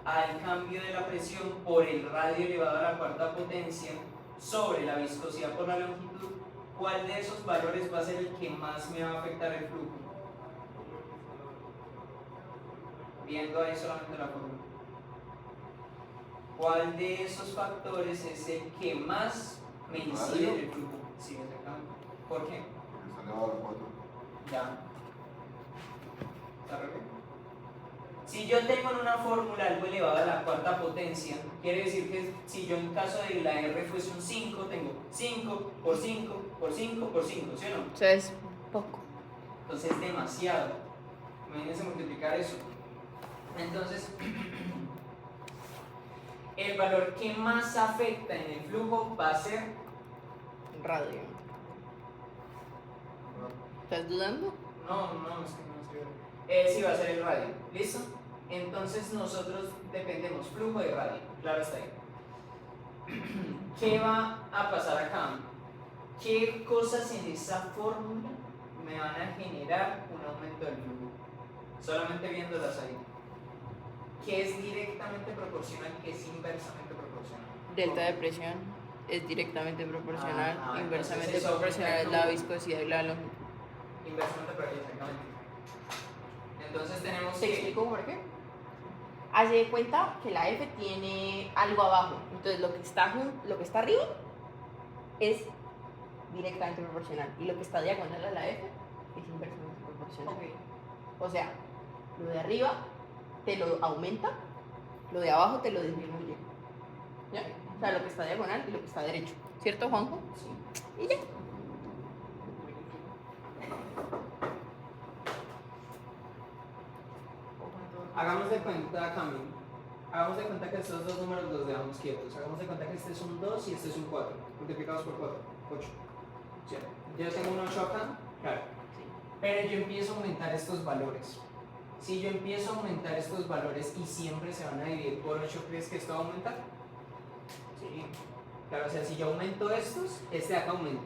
Speaker 1: al cambio de la presión por el radio elevado a la cuarta potencia sobre la viscosidad por la longitud, ¿cuál de esos valores va a ser el que más me va a afectar el flujo? Viendo ahí solamente la fórmula. ¿Cuál de esos factores es el que más me incide en el flujo? Sí, exactamente. ¿Por qué?
Speaker 5: Porque está elevado a la 4.
Speaker 1: Ya. ¿Está re bien? Si yo tengo en una fórmula algo elevado a la cuarta potencia, quiere decir que si yo en caso de la R fuese un 5, tengo 5 por 5 por 5 por 5, ¿sí o no?
Speaker 2: O sea, es poco.
Speaker 1: Entonces es demasiado. Imagínense multiplicar eso. Entonces, el valor que más afecta en el flujo va a ser...
Speaker 2: Radio. ¿Estás dudando?
Speaker 1: No, es que no sé. Sí, va a ser el radio. ¿Listo? Entonces nosotros dependemos flujo de radio. Claro está ahí. ¿Qué va a pasar acá? ¿Qué cosas en esa fórmula me van a generar un aumento del flujo? Solamente viéndolas ahí. ¿Qué es directamente proporcional? ¿Qué es inversamente proporcional?
Speaker 2: Delta de presión es directamente proporcional.
Speaker 1: Ah,
Speaker 2: Inversamente
Speaker 1: entonces eso
Speaker 2: proporcional es
Speaker 1: aumenta
Speaker 2: la
Speaker 1: el flujo.
Speaker 2: viscosidad y la longitud.
Speaker 1: Inversamente proporcional, exactamente. Entonces tenemos
Speaker 2: ¿Te
Speaker 1: que...
Speaker 2: explico por qué? Haz de cuenta que la F tiene algo abajo. Entonces lo que está arriba es directamente proporcional. Y lo que está diagonal a la F es inversamente proporcional. O sea, lo de arriba te lo aumenta, lo de abajo te lo disminuye. ¿Ya? O sea, lo que está diagonal y lo que está derecho. ¿Cierto, Juanjo?
Speaker 1: Sí.
Speaker 2: Y ya.
Speaker 1: Hagamos de cuenta, Cami. Hagamos de cuenta que estos dos números los dejamos quietos. Hagamos de cuenta que este es un 2 y este es un 4. Multiplicados por 4. 8. ¿Cierto? Yo tengo un 8 acá. Claro. Pero yo empiezo a aumentar estos valores. Si yo empiezo a aumentar estos valores y siempre se van a dividir por 8, ¿crees que esto va a aumentar? Sí. Claro, o sea, si yo aumento estos, este de acá aumenta.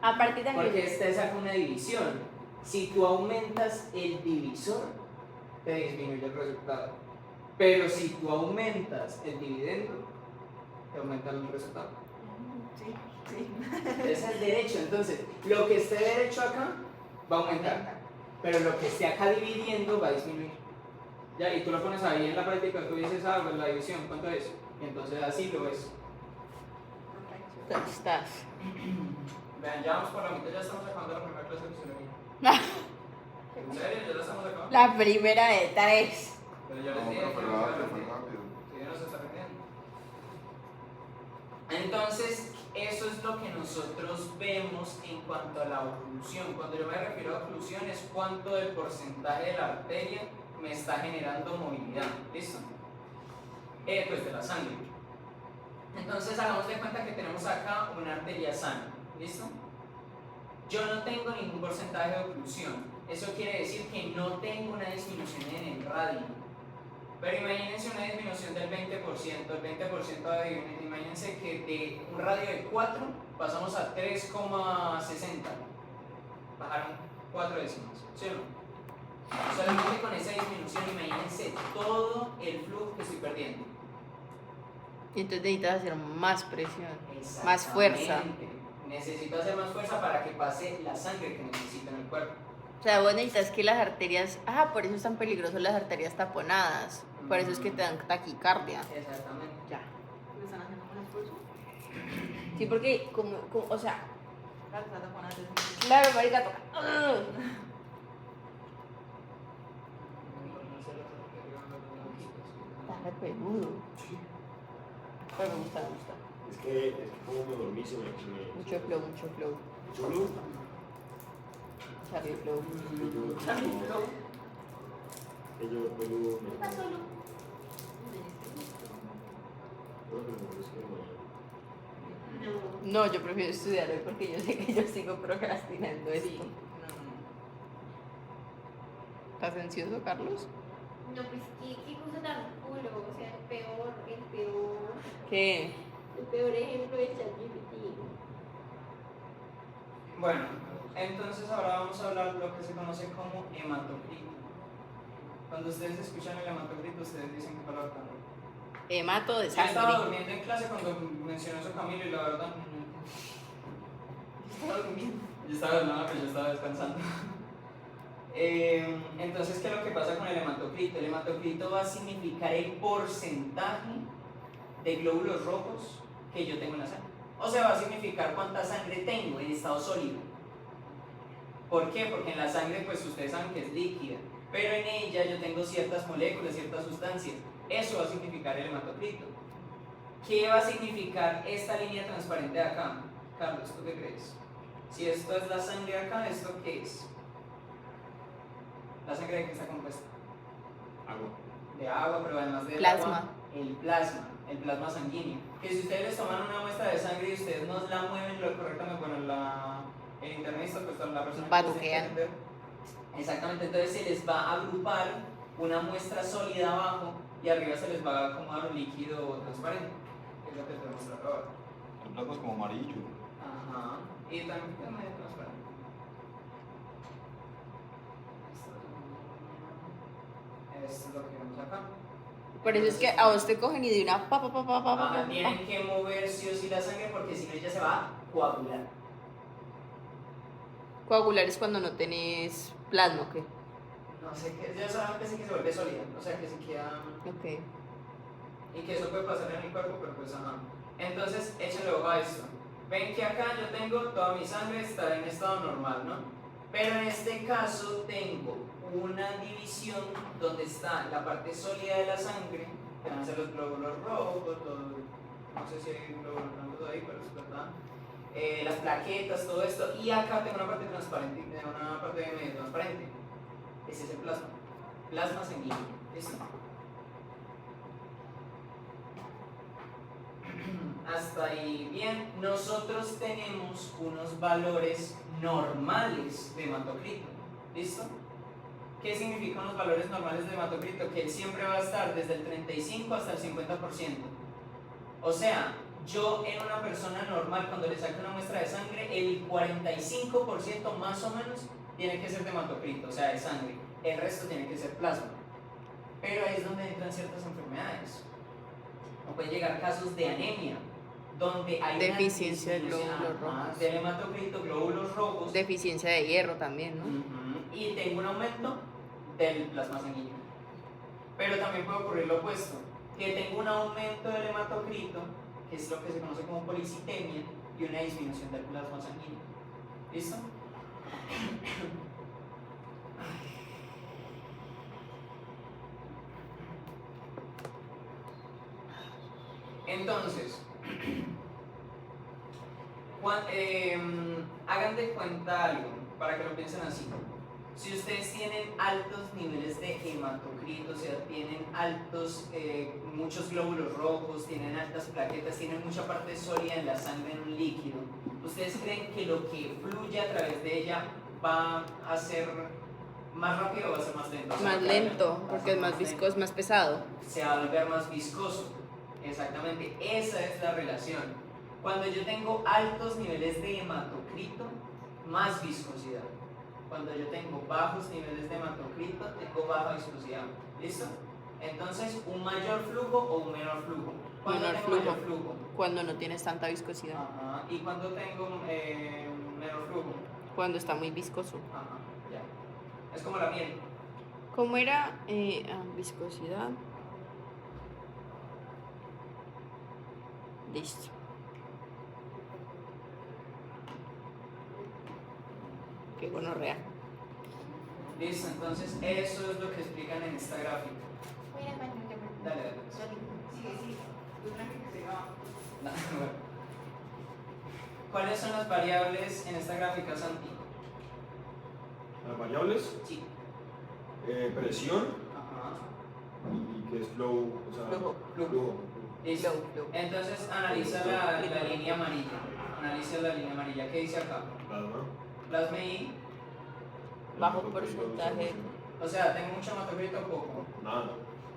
Speaker 2: Aparte también.
Speaker 1: Porque este saca una división. Si tú aumentas el divisor, te disminuye el resultado. Pero si tú aumentas el dividendo, te aumenta el resultado.
Speaker 6: Sí, sí.
Speaker 1: Es el derecho, entonces lo que esté derecho acá va a aumentar, pero lo que esté acá dividiendo va a disminuir. Ya, y tú lo pones ahí en la práctica, tú dices, ah, pues la división, ¿cuánto es? Y entonces así lo ves.
Speaker 2: Estás.
Speaker 1: Vean, ya vamos por la mitad, ya estamos acabando la primera clase de fisiología. ¿En serio? ¿Ya la estamos acabando?
Speaker 2: La primera de 3.
Speaker 1: Pero ya
Speaker 5: No,
Speaker 1: les dije
Speaker 5: pero
Speaker 1: que
Speaker 5: fue
Speaker 1: no se iba a
Speaker 5: rápido, fue
Speaker 1: repetir.
Speaker 5: rápido.
Speaker 1: Sí, ya no se está repitiendo. Entonces, eso es lo que nosotros vemos en cuanto a la oclusión. Cuando yo me refiero a oclusión es cuánto del porcentaje de la arteria me está generando movilidad. ¿Listo? Pues de la sangre. Entonces, hagamos de cuenta que tenemos acá una arteria sana. ¿Listo? Yo no tengo ningún porcentaje de oclusión. Eso quiere decir que no tengo una disminución en el radio. Pero imagínense una disminución del 20%, el 20% imagínense que de un radio de 4 pasamos a 3,60. Bajaron 4 décimas, ¿sí o no? Solamente con esa disminución imagínense todo el flujo que estoy perdiendo.
Speaker 2: Y entonces necesitas hacer más presión, más fuerza.
Speaker 1: Exactamente. Necesito hacer más fuerza para que pase la sangre que necesito en el cuerpo.
Speaker 2: O sea, vos necesitas que las arterias... Ah, por eso es tan peligroso las arterias taponadas. Por eso es que te dan taquicardia.
Speaker 1: Exactamente.
Speaker 2: Ya.
Speaker 6: ¿Me están haciendo un esfuerzo?
Speaker 2: Sí, porque o sea,
Speaker 6: Claro, está taponada, es
Speaker 2: claro, marica, toca. ¡Ugh! Está re peludo. Pero me gusta, me gusta.
Speaker 4: Es que como me dormí, se me...
Speaker 2: Mucho flow, mucho flow.
Speaker 4: ¿Solo?
Speaker 2: Charlie flow.
Speaker 3: ¿Qué pasó, Lu?
Speaker 2: No, yo prefiero estudiar hoy porque yo sé que yo sigo procrastinando esto.
Speaker 1: Sí.
Speaker 2: ¿Estás ansioso, Carlos?
Speaker 3: No, pues qué cosa tan culo, o sea,
Speaker 2: ¿Qué?
Speaker 3: el peor ejemplo de ChatGPT.
Speaker 1: Bueno, entonces ahora vamos a hablar de lo que se conoce como hematocrito. Cuando ustedes escuchan el hematocrito, ustedes dicen qué palabra.
Speaker 2: Hemato de
Speaker 1: Yo estaba
Speaker 2: sangre.
Speaker 1: durmiendo en clase cuando mencionó eso Camilo y la verdad
Speaker 6: Estaba durmiendo.
Speaker 1: yo estaba descansando. Entonces, ¿qué es lo que pasa con el hematocrito? El hematocrito va a significar el porcentaje de glóbulos rojos que yo tengo en la sangre. O sea, va a significar cuánta sangre tengo en estado sólido. ¿Por qué? Porque en la sangre, pues ustedes saben que es líquida, pero en ella yo tengo ciertas moléculas, ciertas sustancias. Eso va a significar el hematocrito. ¿Qué va a significar esta línea transparente de acá? Carlos, ¿tú qué crees? Si esto es la sangre acá, ¿esto qué es? ¿La sangre de qué está compuesta?
Speaker 4: Agua.
Speaker 1: De agua, pero además de
Speaker 2: Plasma.
Speaker 1: agua, el plasma sanguíneo. Que si ustedes les toman una muestra de sangre y ustedes no la mueven lo correctamente, bueno, el internista, pues la persona que
Speaker 2: Batuquean.
Speaker 1: entender. Exactamente, entonces se les va a agrupar una muestra sólida abajo y arriba se les va a acomodar un líquido transparente, que es lo que te muestra ahora.
Speaker 5: El plasma es como amarillo.
Speaker 1: Ajá, y también es medio transparente. Esto es lo que vemos acá.
Speaker 2: Por eso es que a vos te cogen y de una
Speaker 1: Ajá, tienen que mover sí o sí la sangre porque si no ella se va a coagular.
Speaker 2: Coagular es cuando no tenés plasma, ¿o qué?
Speaker 1: No sé qué, yo solamente sé que se vuelve sólida, o sea que se queda.
Speaker 2: Ok.
Speaker 1: Y que eso puede pasar en mi cuerpo, pero pues ajá. Entonces, échenle ojo a esto. Ven que acá yo tengo toda mi sangre está en estado normal, ¿no? Pero en este caso tengo una división donde está la parte sólida de la sangre, que van a ser los glóbulos rojos, no sé si hay glóbulos blancos ahí, pero es verdad. Las plaquetas, todo esto, y acá tengo una parte transparente, una parte medio transparente. Ese es el plasma. Plasma sanguíneo. ¿Listo? Hasta ahí bien. Nosotros tenemos unos valores normales de hematocrito. ¿Listo? ¿Qué significan los valores normales de hematocrito? Que él siempre va a estar desde el 35 hasta el 50%. O sea, yo en una persona normal, cuando le saque una muestra de sangre, el 45% más o menos tiene que ser de hematocrito, o sea, de sangre. El resto tiene que ser plasma. Pero ahí es donde entran ciertas enfermedades. O pueden llegar casos de anemia. donde hay
Speaker 2: Deficiencia de
Speaker 1: una disminución,
Speaker 2: glóbulos rojos.
Speaker 1: del hematocrito, glóbulos rojos,
Speaker 2: Deficiencia de hierro también, ¿no?
Speaker 1: y tengo un aumento del plasma sanguíneo. Pero también puede ocurrir lo opuesto, que tengo un aumento del hematocrito, que es lo que se conoce como policitemia, y una disminución del plasma sanguíneo. ¿Listo? Entonces, hagan de cuenta algo, para que lo piensen así. Si ustedes tienen altos niveles de hematocrito, o sea, tienen muchos glóbulos rojos, tienen altas plaquetas, tienen mucha parte sólida en la sangre en un líquido, ¿ustedes creen que lo que fluye a través de ella va a ser más rápido o va a ser más lento?
Speaker 2: Más lento, porque es más viscoso, más pesado.
Speaker 1: Se va a volver más viscoso. Exactamente, esa es la relación. Cuando yo tengo altos niveles de hematocrito, más viscosidad. Cuando yo tengo bajos niveles de hematocrito, tengo baja viscosidad. ¿Listo? Entonces, ¿un mayor flujo o un menor flujo? ¿Cuándo
Speaker 2: Menor
Speaker 1: tengo
Speaker 2: flujo.
Speaker 1: mayor flujo?
Speaker 2: Cuando no tienes tanta viscosidad.
Speaker 1: Ajá. ¿Y cuándo tengo menor flujo?
Speaker 2: Cuando está muy viscoso.
Speaker 1: Ajá, ya. Es como la miel.
Speaker 2: ¿Cómo era? Viscosidad. Listo. Qué gonorrea.
Speaker 1: Listo, entonces eso es lo que explican en esta gráfica.
Speaker 3: Voy a ir al baño, ya me-
Speaker 1: Dale, dale.
Speaker 6: Sí. Tú tranquilo que se va.
Speaker 1: Bueno. ¿Cuáles son las variables en esta gráfica, Santi?
Speaker 4: Las variables,
Speaker 1: Sí.
Speaker 4: presión
Speaker 1: Ajá.
Speaker 4: y que es flow, o sea,
Speaker 2: Flujo.
Speaker 4: flujo.
Speaker 1: Listo.
Speaker 2: Flow.
Speaker 1: Entonces analiza la línea amarilla. Analiza la línea amarilla. ¿Qué dice acá?
Speaker 4: Plasma.
Speaker 1: Plasma I.
Speaker 2: Bajo
Speaker 4: Hematocrito,
Speaker 2: porcentaje.
Speaker 4: 100%.
Speaker 1: O sea, tengo mucho hematocrito o poco.
Speaker 4: Nada.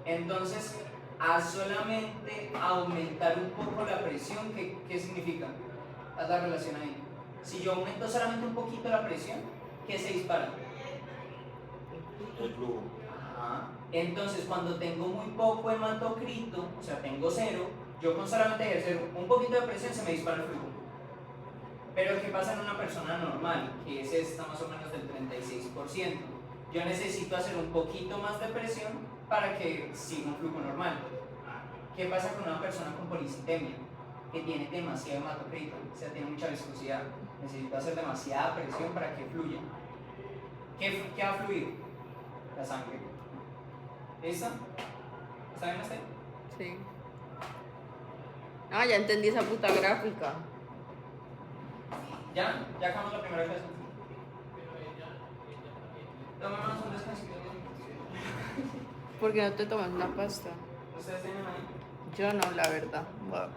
Speaker 1: Entonces, a solamente aumentar un poco la presión, ¿qué significa? Haz la relación ahí. Si yo aumento solamente un poquito la presión, ¿qué se dispara?
Speaker 4: El flujo.
Speaker 1: Ajá. Entonces, cuando tengo muy poco hematocrito, o sea, tengo cero, yo con solamente ejercer un poquito de presión se me dispara el flujo. Pero ¿qué pasa en una persona normal? Que es esta más o menos del 36%. Yo necesito hacer un poquito más de presión para que siga un flujo normal. ¿Qué pasa con una persona con policitemia? Que tiene demasiado hematocrito, o sea, tiene mucha viscosidad. Necesito hacer demasiada presión para que fluya. ¿Qué va a fluir? La sangre. ¿Listo? ¿Está bien usted?
Speaker 2: Sí. Ah, ya entendí esa puta gráfica.
Speaker 1: ¿Ya? ¿Ya acabamos la primera clase? Tomémonos un descanso.
Speaker 2: ¿Por qué no te tomas una pasta?
Speaker 1: ¿Ustedes tienen ahí?
Speaker 2: Yo no, la verdad. Bueno.